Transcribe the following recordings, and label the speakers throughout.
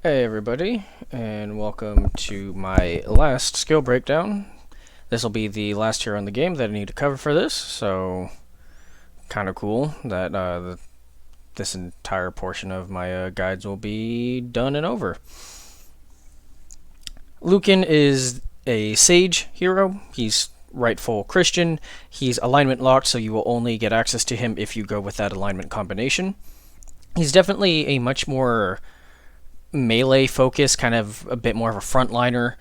Speaker 1: Hey everybody, and welcome to my last skill breakdown. This will be the last hero in the game that I need to cover for this, so kind of cool that this entire portion of my guides will be done and over. Lucan is a sage hero. He's rightful Christian. He's alignment locked, so you will only get access to him if you go with that alignment combination. He's definitely a much more melee focus, kind of a bit more of a frontliner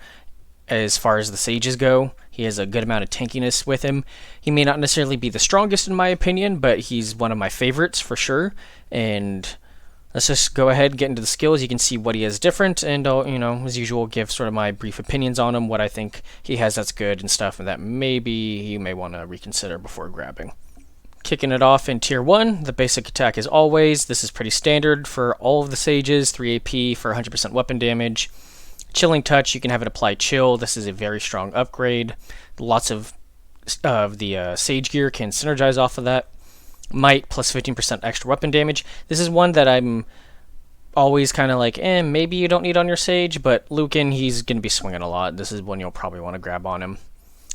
Speaker 1: as far as the sages go. He has a good amount of tankiness with him. He may not necessarily be the strongest in my opinion, but he's one of my favorites for sure. And let's just go ahead and get into the skills. You can see what he has different, and I'll, as usual, give sort of my brief opinions on him, what I think he has that's good and stuff, and that maybe you may want to reconsider before grabbing. Kicking it off in Tier 1, the basic attack is always. This is pretty standard for all of the sages, 3 AP for 100% weapon damage. Chilling Touch, you can have it apply chill. This is a very strong upgrade. Lots of the sage gear can synergize off of that. Might, plus 15% extra weapon damage. This is one that I'm always kind of like, maybe you don't need on your sage, but Lucan, he's going to be swinging a lot. This is one you'll probably want to grab on him.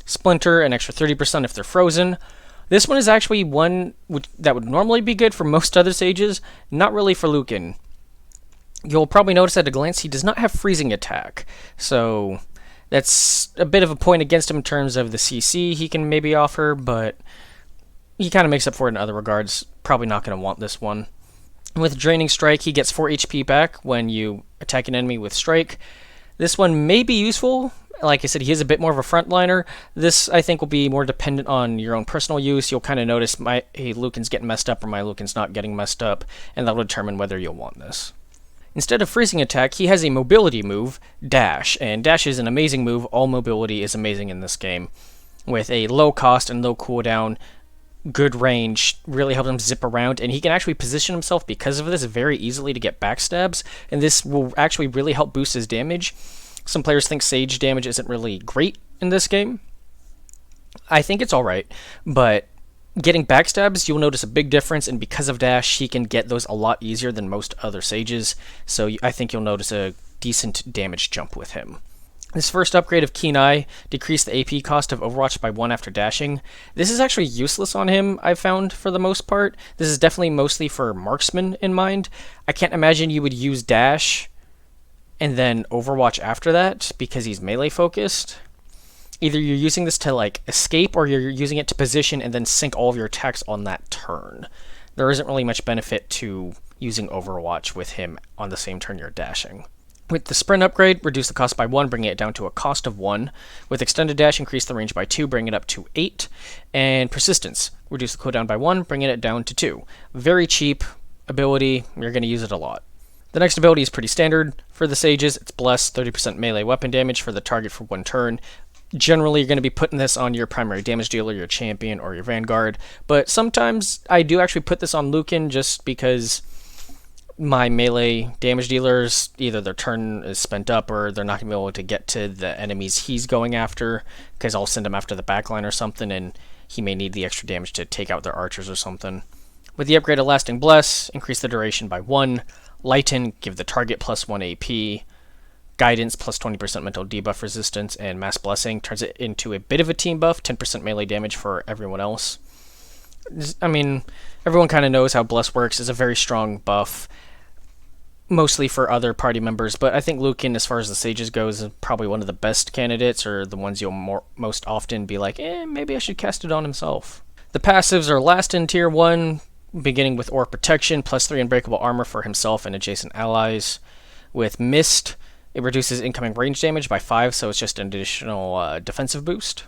Speaker 1: Splinter, an extra 30% if they're frozen. This one is actually one that would normally be good for most other sages, not really for Lucan. You'll probably notice at a glance he does not have freezing attack, so that's a bit of a point against him in terms of the CC he can maybe offer, but he kind of makes up for it in other regards. Probably not going to want this one. With Draining Strike, he gets 4 HP back when you attack an enemy with Strike. This one may be useful. Like I said, he is a bit more of a frontliner. This, I think, will be more dependent on your own personal use. You'll kind of notice, hey, Lucan's getting messed up, or my Lucan's not getting messed up, and that will determine whether you'll want this. Instead of freezing attack, he has a mobility move, Dash, and Dash is an amazing move. All mobility is amazing in this game. With a low cost and low cooldown, good range, really helps him zip around, and he can actually position himself because of this very easily to get backstabs, and this will actually really help boost his damage. Some players think Sage damage isn't really great in this game. I think it's alright, but getting backstabs, you'll notice a big difference, and because of Dash, he can get those a lot easier than most other Sages, so I think you'll notice a decent damage jump with him. This first upgrade of Keen Eye decreased the AP cost of Overwatch by 1 after dashing. This is actually useless on him, I've found, for the most part. This is definitely mostly for Marksman in mind. I can't imagine you would use Dash and then Overwatch after that, because he's melee focused. Either you're using this to like escape, or you're using it to position and then sync all of your attacks on that turn. There isn't really much benefit to using Overwatch with him on the same turn you're dashing. With the sprint upgrade, reduce the cost by 1, bringing it down to a cost of 1. With extended dash, increase the range by 2, bringing it up to 8. And persistence, reduce the cooldown by 1, bringing it down to 2. Very cheap ability, you're going to use it a lot. The next ability is pretty standard for the Sages. It's Bless, 30% melee weapon damage for the target for 1 turn. Generally, you're going to be putting this on your primary damage dealer, your champion, or your vanguard. But sometimes I do actually put this on Lucan just because my melee damage dealers, either their turn is spent up or they're not going to be able to get to the enemies he's going after, because I'll send him after the backline or something, and he may need the extra damage to take out their archers or something. With the upgrade of Lasting Bless, increase the duration by 1. Lighten, give the target plus 1 AP. Guidance, plus 20% mental debuff resistance. And Mass Blessing turns it into a bit of a team buff, 10% melee damage for everyone else. I mean, everyone kind of knows how Bless works. It's a very strong buff, mostly for other party members, but I think Lucan, as far as the Sages goes, is probably one of the best candidates, or the ones you'll most often be like, maybe I should cast it on himself. The passives are last in Tier 1, beginning with Aura Protection, plus 3 unbreakable armor for himself and adjacent allies. With Mist, it reduces incoming range damage by 5, so it's just an additional defensive boost.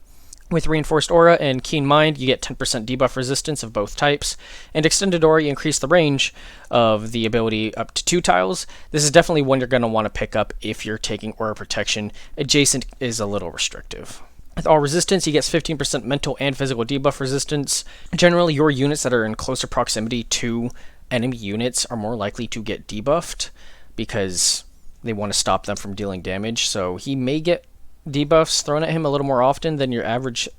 Speaker 1: With Reinforced Aura and Keen Mind, you get 10% debuff resistance of both types, and Extended Aura, you increase the range of the ability up to 2 tiles. This is definitely one you're going to want to pick up if you're taking Aura Protection. Adjacent is a little restrictive. With all resistance, he gets 15% mental and physical debuff resistance. Generally, your units that are in closer proximity to enemy units are more likely to get debuffed because they want to stop them from dealing damage. So he may get debuffs thrown at him a little more often than your average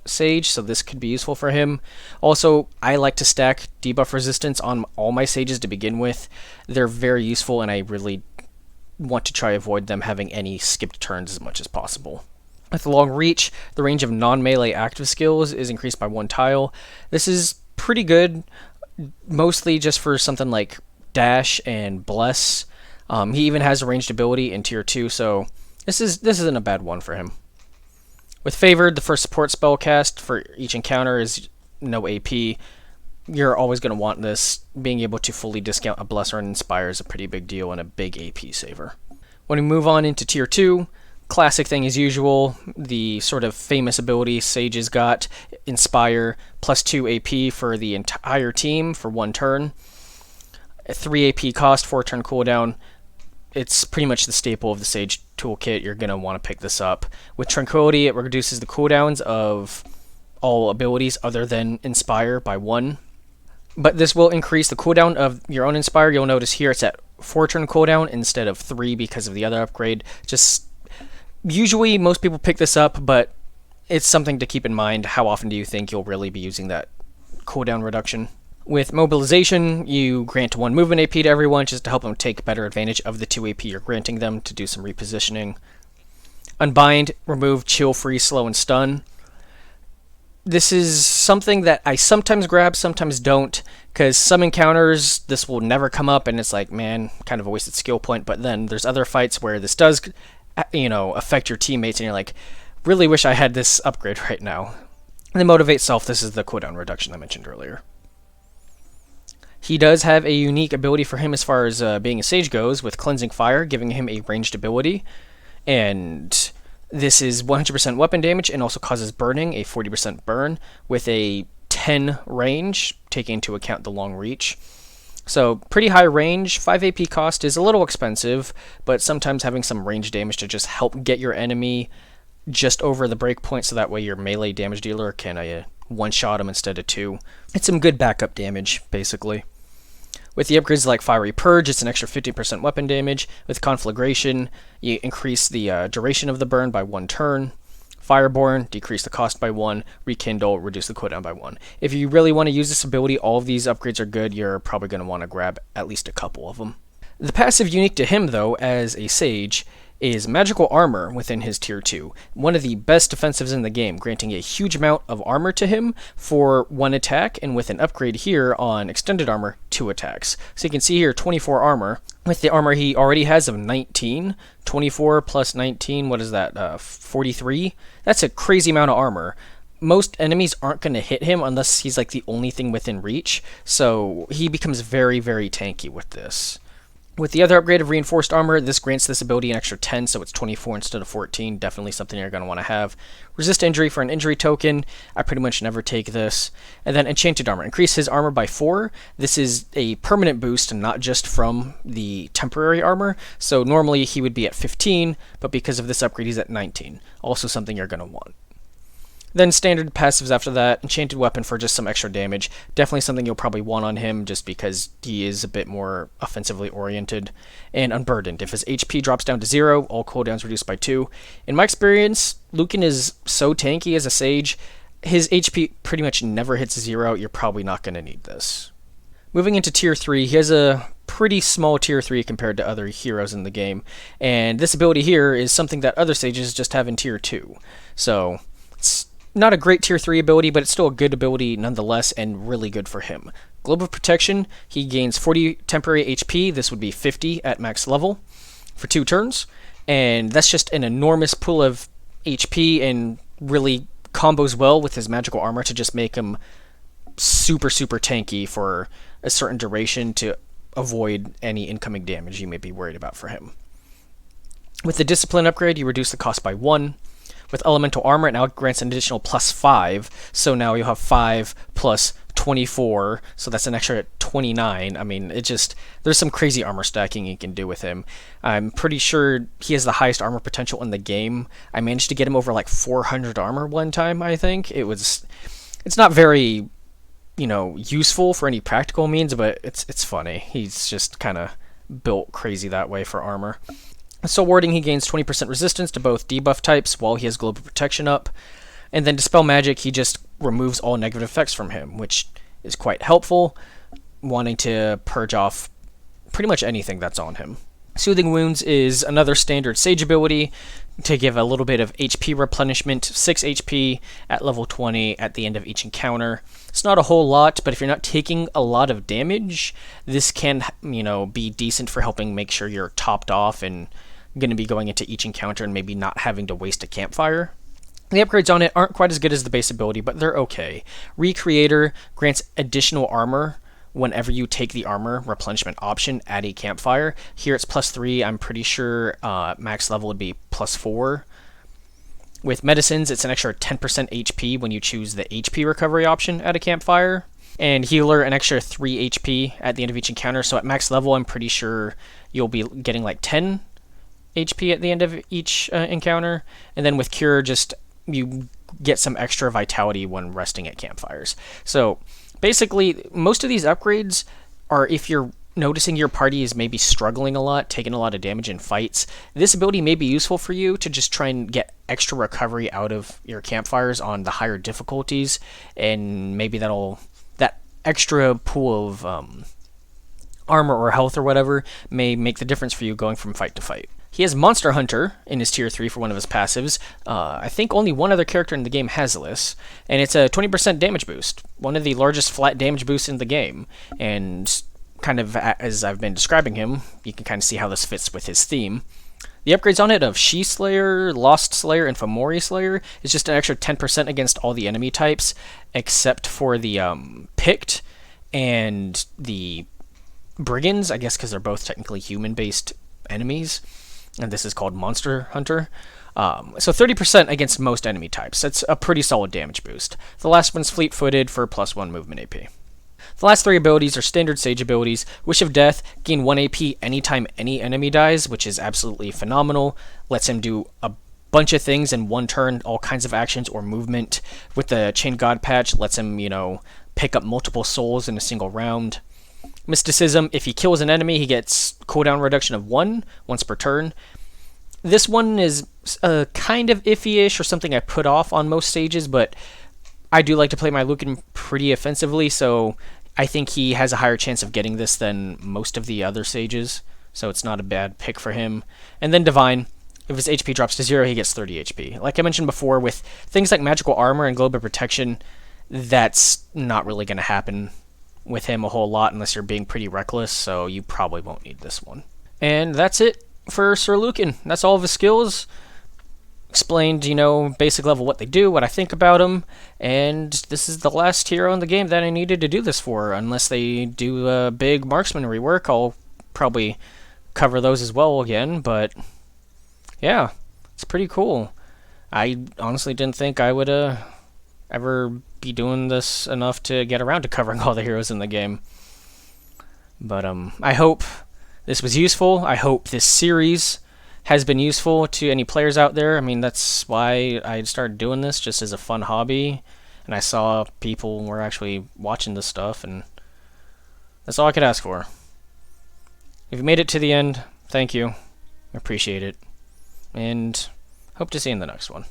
Speaker 1: Sage, so this could be useful for him. Also, I like to stack debuff resistance on all my Sages to begin with. They're very useful, and I really want to try avoid them having any skipped turns as much as possible. With long reach, the range of non-melee active skills is increased by 1 tile. This is pretty good, mostly just for something like dash and bless. He even has a ranged ability in tier 2, so this isn't a bad one for him. With favored, the first support spell cast for each encounter is no AP. You're always going to want this. Being able to fully discount a bless or an inspire is a pretty big deal and a big AP saver. When we move on into tier 2, classic thing as usual, the sort of famous ability Sage's got, Inspire, plus 2 AP for the entire team for 1 turn. 3 AP cost, 4 turn cooldown. It's pretty much the staple of the Sage toolkit. You're going to want to pick this up. With Tranquility, it reduces the cooldowns of all abilities other than Inspire by 1. But this will increase the cooldown of your own Inspire. You'll notice here it's at 4 turn cooldown instead of 3 because of the other upgrade. Just usually most people pick this up, but it's something to keep in mind. How often do you think you'll really be using that cooldown reduction? With Mobilization, you grant 1 movement AP to everyone just to help them take better advantage of the 2 AP you're granting them to do some repositioning. Unbind, remove Chill, Freeze, Slow, and Stun. This is something that I sometimes grab, sometimes don't, because some encounters this will never come up, and it's like, man, kind of a wasted skill point, but then there's other fights where this does, affect your teammates, and you're like, really wish I had this upgrade right now. And then Motivate Self, this is the cooldown reduction I mentioned earlier. He does have a unique ability for him as far as being a Sage goes, with Cleansing Fire, giving him a ranged ability, and this is 100% weapon damage and also causes burning, a 40% burn, with a 10 range, taking into account the long reach. So pretty high range. 5 AP cost is a little expensive, but sometimes having some range damage to just help get your enemy just over the breakpoint, so that way your melee damage dealer can one-shot him instead of 2. It's some good backup damage, basically. With the upgrades like Fiery Purge, it's an extra 50% weapon damage. With Conflagration, you increase the duration of the burn by 1 turn. Fireborn, decrease the cost by 1. Rekindle, reduce the cooldown by 1. If you really want to use this ability, all of these upgrades are good. You're probably going to want to grab at least a couple of them. The passive unique to him, though, as a Sage, is Magical Armor within his tier 2. One of the best defensives in the game, granting a huge amount of armor to him for 1 attack, and with an upgrade here on Extended Armor, 2 attacks. So you can see here 24 armor. With the armor he already has of 19, 24 plus 19, what is that, 43? That's a crazy amount of armor. Most enemies aren't going to hit him unless he's like the only thing within reach, so he becomes very, very tanky with this. With the other upgrade of Reinforced Armor, this grants this ability an extra 10, so it's 24 instead of 14. Definitely something you're going to want to have. Resist Injury for an injury token. I pretty much never take this. And then Enchanted Armor. Increase his armor by 4. This is a permanent boost, not just from the temporary armor. So normally he would be at 15, but because of this upgrade he's at 19. Also something you're going to want. Then standard passives after that, Enchanted Weapon for just some extra damage. Definitely something you'll probably want on him just because he is a bit more offensively oriented. And Unburdened. If his HP drops down to 0, all cooldowns reduced by 2. In my experience, Lucan is so tanky as a Sage, his HP pretty much never hits 0. You're probably not going to need this. Moving into tier 3, he has a pretty small tier 3 compared to other heroes in the game. And this ability here is something that other Sages just have in tier 2. So it's not a great tier 3 ability, but it's still a good ability nonetheless, and really good for him. Globe of Protection, he gains 40 temporary HP, this would be 50 at max level, for 2 turns, and that's just an enormous pool of HP, and really combos well with his magical armor to just make him super, super tanky for a certain duration to avoid any incoming damage you may be worried about for him. With the Discipline upgrade, you reduce the cost by 1. With Elemental Armor, it now grants an additional plus 5, so now you'll have 5 plus 24, so that's an extra 29. I mean, there's some crazy armor stacking you can do with him. I'm pretty sure he has the highest armor potential in the game. I managed to get him over like 400 armor one time, I think. It's not very, useful for any practical means, but it's funny. He's just kind of built crazy that way for armor. Soul Warding, he gains 20% resistance to both debuff types while he has Global Protection up. And then Dispel Magic, he just removes all negative effects from him, which is quite helpful, wanting to purge off pretty much anything that's on him. Soothing Wounds is another standard Sage ability to give a little bit of HP replenishment, 6 HP at level 20 at the end of each encounter. It's not a whole lot, but if you're not taking a lot of damage, this can, be decent for helping make sure you're topped off and going to be going into each encounter and maybe not having to waste a campfire. The upgrades on it aren't quite as good as the base ability, but they're okay. Recreator grants additional armor whenever you take the armor replenishment option at a campfire. Here it's +3. I'm pretty sure max level would be +4. With medicines, it's an extra 10% HP when you choose the HP recovery option at a campfire. And healer, an extra 3 HP at the end of each encounter. So at max level, I'm pretty sure you'll be getting like 10 HP at the end of each encounter. And then with cure, just you get some extra vitality when resting at campfires. So basically, most of these upgrades are if you're noticing your party is maybe struggling a lot, taking a lot of damage in fights. This ability may be useful for you to just try and get extra recovery out of your campfires on the higher difficulties, and maybe that extra pool of armor or health or whatever may make the difference for you going from fight to fight. He has Monster Hunter in his tier 3 for one of his passives. I think only one other character in the game has this, and it's a 20% damage boost, one of the largest flat damage boosts in the game. And kind of as I've been describing him, you can kind of see how this fits with his theme. The upgrades on it of She Slayer, Lost Slayer, and Fomori Slayer is just an extra 10% against all the enemy types, except for the Pict and the Brigands, I guess because they're both technically human-based enemies. And this is called Monster Hunter. So 30% against most enemy types. That's a pretty solid damage boost. The last one's Fleet-Footed for +1 movement AP. The last 3 abilities are standard Sage abilities. Wish of Death, gain 1 AP anytime any enemy dies, which is absolutely phenomenal. Lets him do a bunch of things in one turn, all kinds of actions or movement. With the Chain God patch, lets him, pick up multiple souls in a single round. Mysticism, if he kills an enemy, he gets cooldown reduction of 1 once per turn. This one is kind of iffy-ish, or something I put off on most stages, but I do like to play my Lucan pretty offensively, so I think he has a higher chance of getting this than most of the other sages, so it's not a bad pick for him. And then Divine, if his HP drops to 0, he gets 30 HP. Like I mentioned before, with things like magical armor and globe of protection, that's not really going to happen with him a whole lot unless you're being pretty reckless, so you probably won't need this one. And that's it for Sir Lucan. That's all of his skills. Explained, basic level what they do, what I think about them, and this is the last hero in the game that I needed to do this for. Unless they do a big Marksman rework, I'll probably cover those as well again, but yeah, it's pretty cool. I honestly didn't think I would ever be doing this enough to get around to covering all the heroes in the game. But I hope this was useful. I hope this series has been useful to any players out there. I mean, that's why I started doing this, just as a fun hobby. And I saw people were actually watching this stuff, and that's all I could ask for. If you made it to the end, thank you. I appreciate it. And hope to see you in the next one.